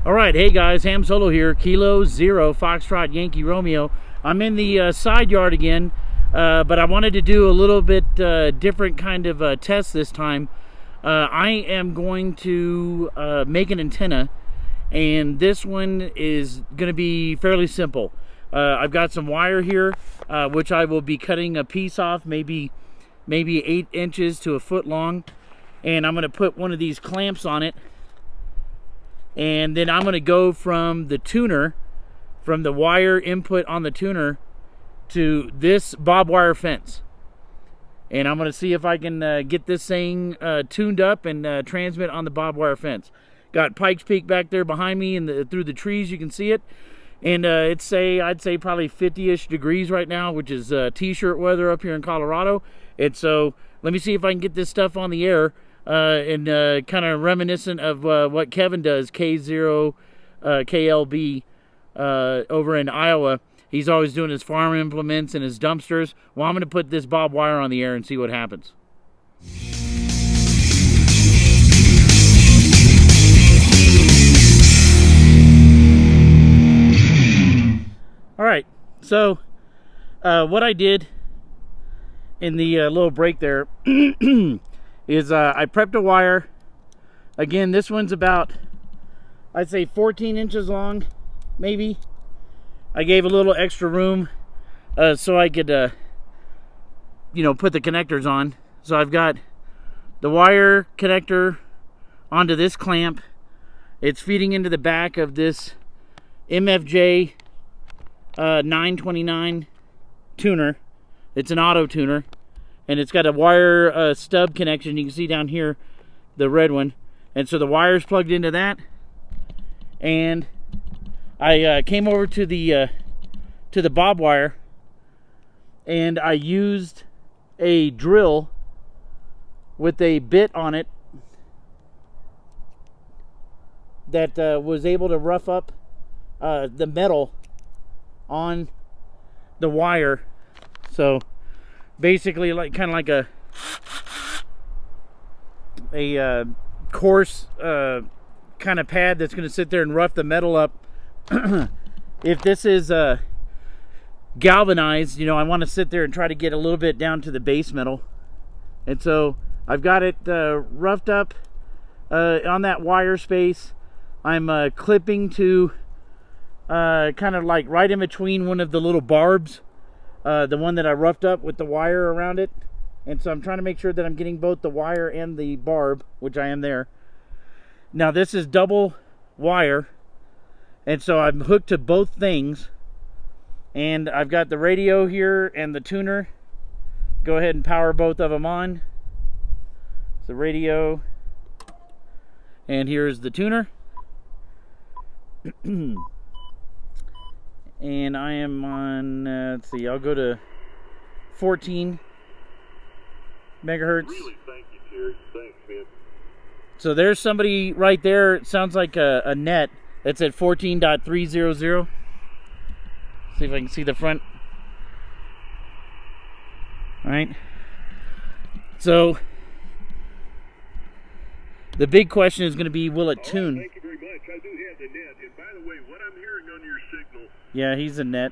All right, hey guys, Ham Solo here, Kilo Zero Foxtrot Yankee Romeo. I'm in the side yard again, but I wanted to do a little bit different kind of test this time. I am going to make an antenna, and this one is going to be fairly simple. I've got some wire here, which I will be cutting a piece off, maybe 8 inches to a foot long, and I'm going to put one of these clamps on it. And then I'm going to go from the tuner, from the wire input on the tuner to this barbed wire fence. And I'm going to see if I can get this thing tuned up and transmit on the barbed wire fence. Got Pikes Peak back there behind me, and through the trees you can see it. And I'd say probably 50-ish degrees right now, which is t-shirt weather up here in Colorado. And so let me see if I can get this stuff on the air. And kind of reminiscent of what Kevin does, K0 KLB, over in Iowa. He's always doing his farm implements and his dumpsters. Well, I'm going to put this barbed wire on the air and see what happens. All right, so what I did in the little break there is I prepped a wire. Again, this one's about, I'd say 14 inches long, maybe. I gave a little extra room so I could, you know, put the connectors on. So I've got the wire connector onto this clamp. It's feeding into the back of this MFJ-929 tuner. It's an auto tuner. And it's got a wire stub connection. You can see down here, the red one. And so the wire's plugged into that. And I came over to the barbed wire, and I used a drill with a bit on it that was able to rough up the metal on the wire. So basically, like kind of like a coarse kind of pad that's going to sit there and rough the metal up. If this is galvanized, you know, I want to sit there and try to get a little bit down to the base metal. And so I've got it roughed up on that wire space. I'm clipping to kind of like right in between one of the little barbs. The one that I roughed up with the wire around it. And so I'm trying to make sure that I'm getting both the wire and the barb, which I am there. Now this is double wire, and so I'm hooked to both things. And I've got the radio here and the tuner. Go ahead and power both of them on. It's the radio, and here's the tuner. And I am on, let's see, I'll go to 14 megahertz. Really, thank you, Terry. Thanks, man. So there's somebody right there. It sounds like a net that's at 14.300. See if I can see the front. All right. So the big question is going to be, will it tune? Thank you very much. I do have the net. And by the way, what I'm hearing on your signal. Yeah, he's a net.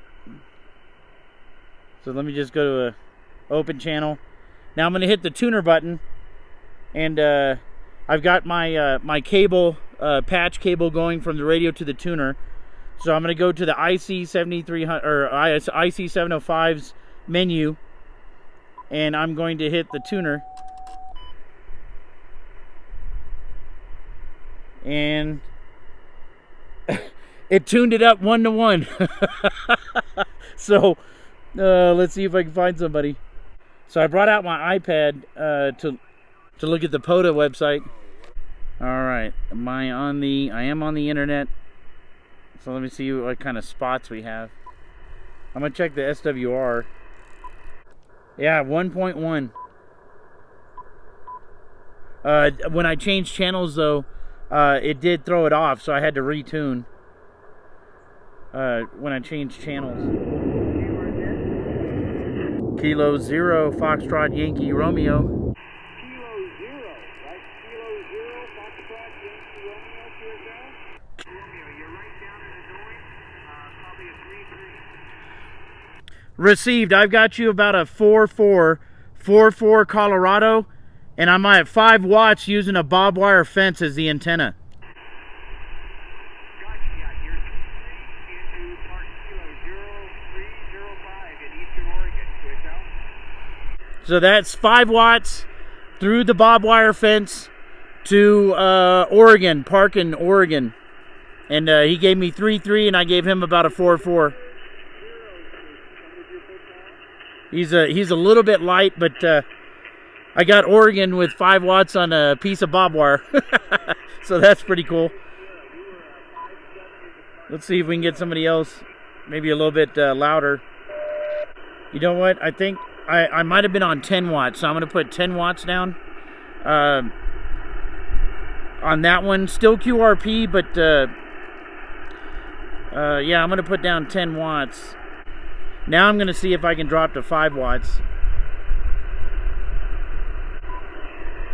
So let me just go to a open channel. Now I'm going to hit the tuner button, and I've got my my cable, patch cable going from the radio to the tuner. So I'm going to go to the IC7300 or IC705's menu, and I'm going to hit the tuner. And it tuned it up 1-to-1. So let's see if I can find somebody. So I brought out my iPad to look at the POTA website. All right, I am on the internet. So let me see what kind of spots we have. I'm gonna check the SWR. Yeah, 1.1. When I changed channels though, it did throw it off, so I had to retune when I changed channels. Kilo Zero Foxtrot Yankee Romeo. Kilo Zero, right? Kilo Zero Foxtrot Yankee Romeo, Kilo. Received. I've got you about a 4.4 Colorado, and I'm at 5 watts using a barbed wire fence as the antenna. So that's 5 watts through the barbed wire fence to Oregon, Parkin, Oregon. And he gave me 3.3 and I gave him about a 4.4. He's a little bit light, but I got Oregon with 5 watts on a piece of barbed wire. So that's pretty cool. Let's see if we can get somebody else maybe a little bit louder. You know what? I think I might have been on 10 watts, so I'm going to put 10 watts down on that one. Still QRP, but yeah, I'm going to put down 10 watts. Now I'm going to see if I can drop to 5 watts.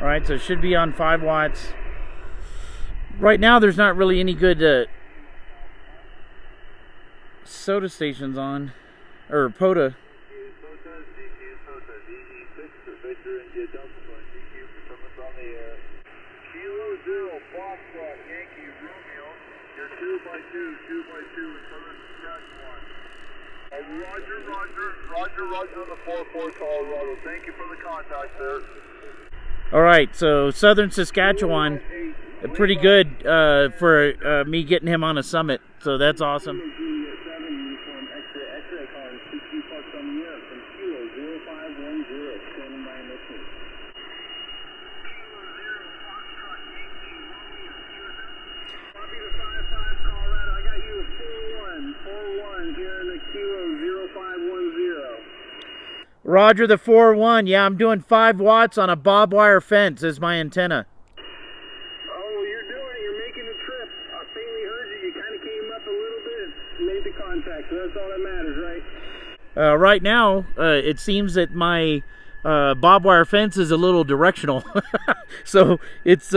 All right, so it should be on 5 watts. Right now, there's not really any good soda stations on, or POTA. Roger on the 4.4 Colorado. Thank you for the contact, sir. All right, so Southern Saskatchewan, pretty good for me getting him on a summit. So that's awesome. Roger the 4-1. Yeah, I'm doing 5 watts on a barbed wire fence as my antenna. Oh, you're making a trip. I faintly heard you. You kind of came up a little bit, made the contact, so that's all that matters, right? Right now, it seems that my barbed wire fence is a little directional. So it's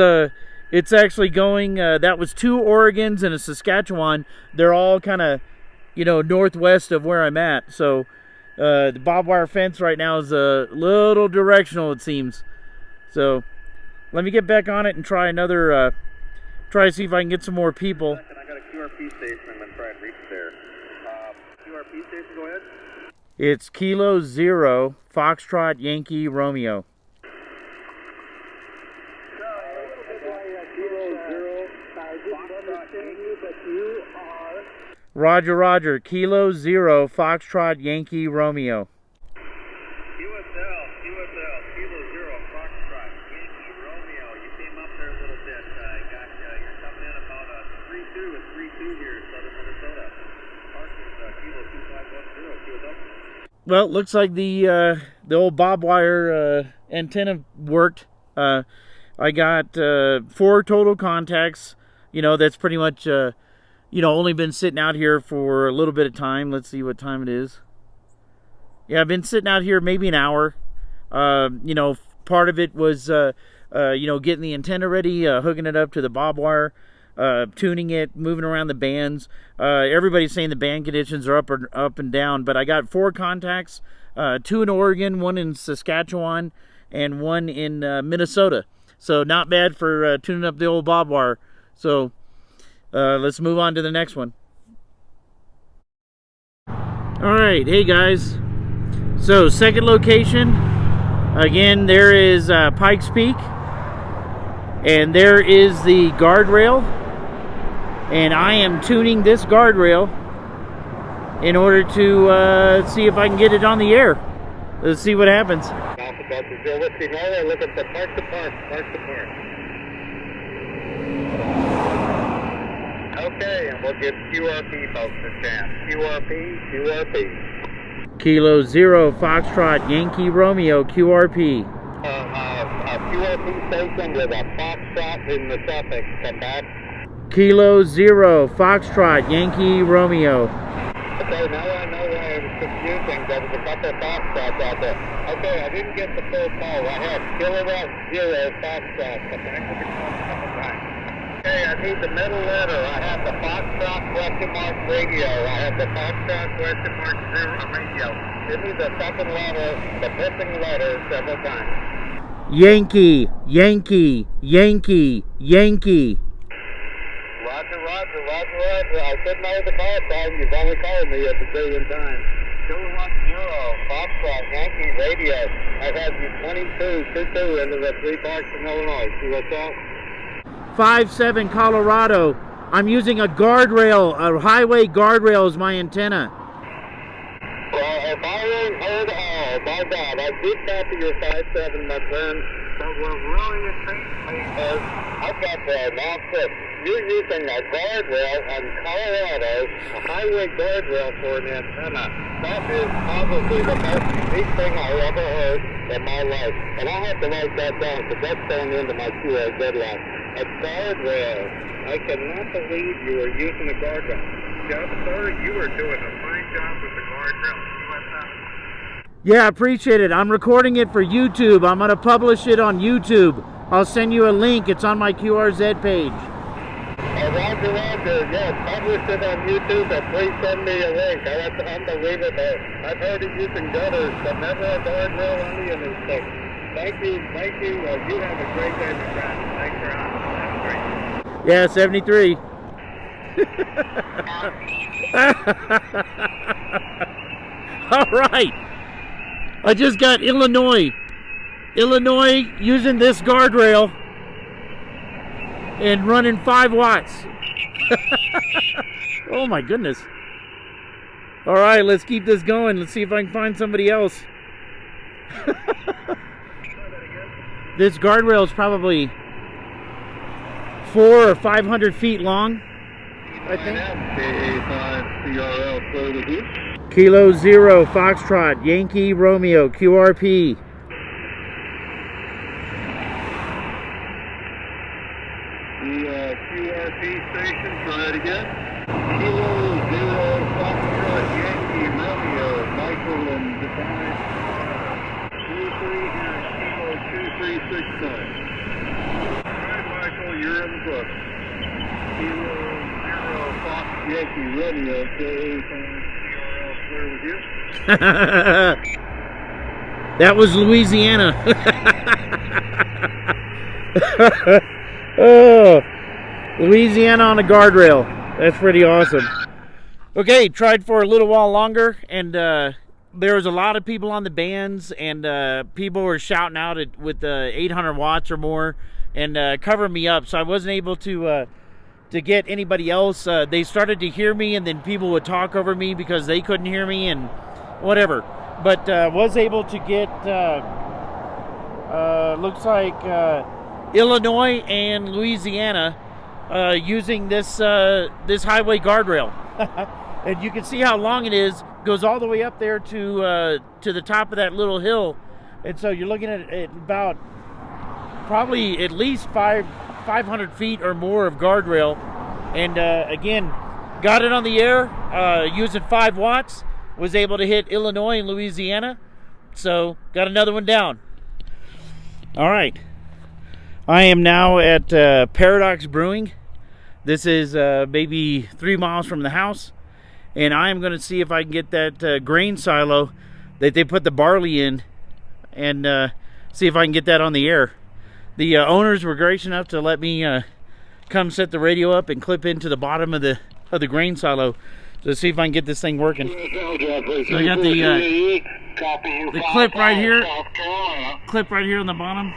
actually going, that was 2 Oregons and a Saskatchewan. They're all kind of, you know, northwest of where I'm at. So the barbed wire fence right now is a little directional, it seems. So let me get back on it and try another, try to see if I can get some more people. I got a QRP station. I'm going to try and reach there. QRP station, go ahead. It's Kilo 0 Foxtrot Yankee Romeo. Roger, roger. Kilo 0 Foxtrot Yankee Romeo. QSL, Kilo 0 Foxtrot Yankee Romeo. You came up there a little bit. Gotcha. You're coming in about a 3.2 with 3.2 here in southern Minnesota. Parsons, Kilo 2510, QSL. Well, it looks like the old barbed wire antenna worked. I got 4 total contacts. You know, that's pretty much you know, only been sitting out here for a little bit of time. Let's see what time it is. Yeah, I've been sitting out here maybe an hour. You know, part of it was, you know, getting the antenna ready, hooking it up to the barbed wire, tuning it, moving around the bands. Everybody's saying the band conditions are up and down, but I got 4 contacts, 2 in Oregon, 1 in Saskatchewan, and 1 in Minnesota. So not bad for tuning up the old barbed wire. So let's move on to the next one. All right, hey guys. So second location, again, there is Pikes Peak, and there is the guardrail, and I am tuning this guardrail in order to see if I can get it on the air. Let's see what happens. Looking for park to park. Okay, and we'll give QRP folks a chance. QRP. Kilo 0 Foxtrot Yankee Romeo, QRP. QRP station with a Foxtrot in the suffix. Come back. Kilo 0 Foxtrot Yankee Romeo. Okay, now I know why I was confusing. There was a couple of Foxtrots out there. Okay, I didn't get the full call. I had Kilowatt 0 Foxtrot. Come back with the call a couple times. Okay, I need the middle letter. I have the Foxtrot question mark radio. I have the Foxtrot question mark 0 radio. Give me the second letter, the missing letter several times. Yankee, Yankee, Yankee, Yankee. Roger, roger, roger, roger. I should know the call time. You've only called me at the same time. 210, Foxtrot, Yankee Radio. I've had you 22 into the 3 parks in Illinois. See what's up? 57 Colorado. I'm using a guardrail, a highway guardrail as my antenna. Well, if I ain't heard all, my God, I did copy your 57, my friend. But what really intrigues me is I've got the announcement. You're using a guardrail on Colorado, a highway guardrail for an antenna. That is probably the most unique thing I ever heard in my life. And I'll have to write that down because that's going into my QR deadline. A guardrail. I cannot believe you were using a guardrail. Jeff, sir, you are doing a fine job with the guardrail. Yeah, I appreciate it. I'm recording it for YouTube. I'm going to publish it on YouTube. I'll send you a link. It's on my QRZ page. Roger, roger. Yes, publish it on YouTube, but please send me a link. That's unbelievable. I've heard it using gutters, but never a guardrail on the interstate. Thank you, thank you. You have a great day, my friend. Thanks for having us. Have a great day. Yeah, 73. All right. I just got Illinois using this guardrail and running 5 watts. Oh my goodness. All right, let's keep this going. Let's see if I can find somebody else. This guardrail is probably 400 or 500 feet long, I think. Kilo 0 Foxtrot Yankee Romeo QRP. The QRP station, try it again. Kilo 0 Foxtrot Yankee Romeo, Michael and Divine. 23 here, Kilo 2369. Alright, Michael, you're in the book. Kilo 0 Fox Yankee Romeo, CRL clear with you. That was Louisiana. Oh, Louisiana on a guardrail. That's pretty awesome. Okay, tried for a little while longer, and there was a lot of people on the bands, and people were shouting out with 800 watts or more, and covering me up. So I wasn't able to get anybody else. They started to hear me, and then people would talk over me because they couldn't hear me, and whatever. But was able to get looks like Illinois and Louisiana using this this highway guardrail. And you can see how long it is. Goes all the way up there to the top of that little hill, and so you're looking at about probably at least 500 feet or more of guardrail. And again, got it on the air using 5 watts. Was able to hit Illinois and Louisiana, so got another one down. All right, I am now at Paradox Brewing. This is maybe 3 miles from the house, and I am going to see if I can get that grain silo that they put the barley in, and see if I can get that on the air. The owners were gracious enough to let me come set the radio up and clip into the bottom of the grain silo to see if I can get this thing working. So I got the clip right here. Clip right here on the bottom.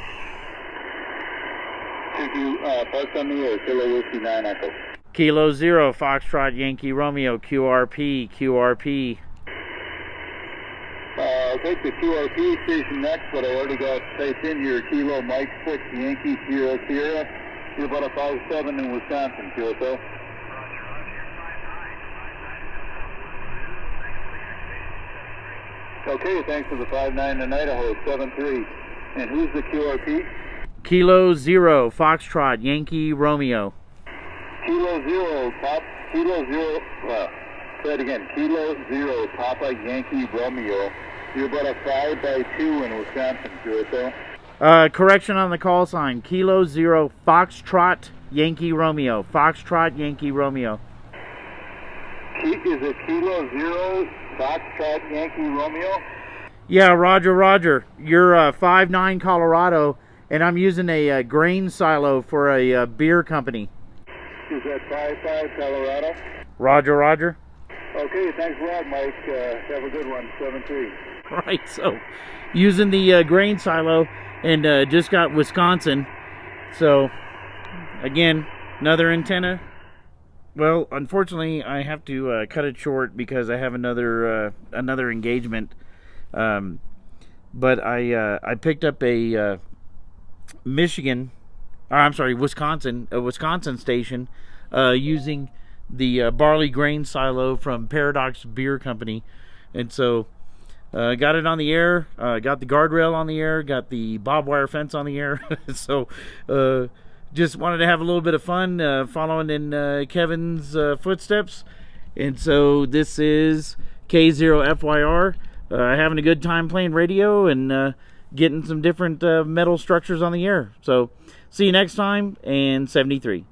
Park on the air, Kilo Whiskey 9 Echo. Kilo 0 Foxtrot Yankee Romeo QRP QRP. I'll take the QRP station next, but I already got typed in here. Kilo Mike 6 Yankee Sierra Sierra. You're about a 5-7 in Wisconsin, QSO. Okay, thanks for the 5-9 in Idaho, 7-3. And who's the QRP? Kilo 0 Foxtrot Yankee Romeo. Kilo 0 say it again. Kilo 0 Papa Yankee Romeo. You're about a 5x2 in Wisconsin, QSO. Correction on the call sign. Kilo 0 Foxtrot Yankee Romeo. Foxtrot Yankee Romeo. Is it Kilo 0 Foxtrot Yankee Romeo. Yeah, Roger, Roger. You're 5'9" Colorado, and I'm using a grain silo for a beer company. Is that 5'5" Colorado? Roger, Roger. Okay, thanks a lot, Mike. Have a good one. 7-3. Right, so using the grain silo, and just got Wisconsin. So again, another antenna. Well, unfortunately, I have to cut it short because I have another engagement. But I picked up a Wisconsin station using the barley grain silo from Paradox Beer Company, and so got it on the air, got the guardrail on the air, got the Barbwire fence on the air. So just wanted to have a little bit of fun following in Kevin's footsteps. And so this is K0FYR, having a good time playing radio and getting some different metal structures on the air. So see you next time, and 73.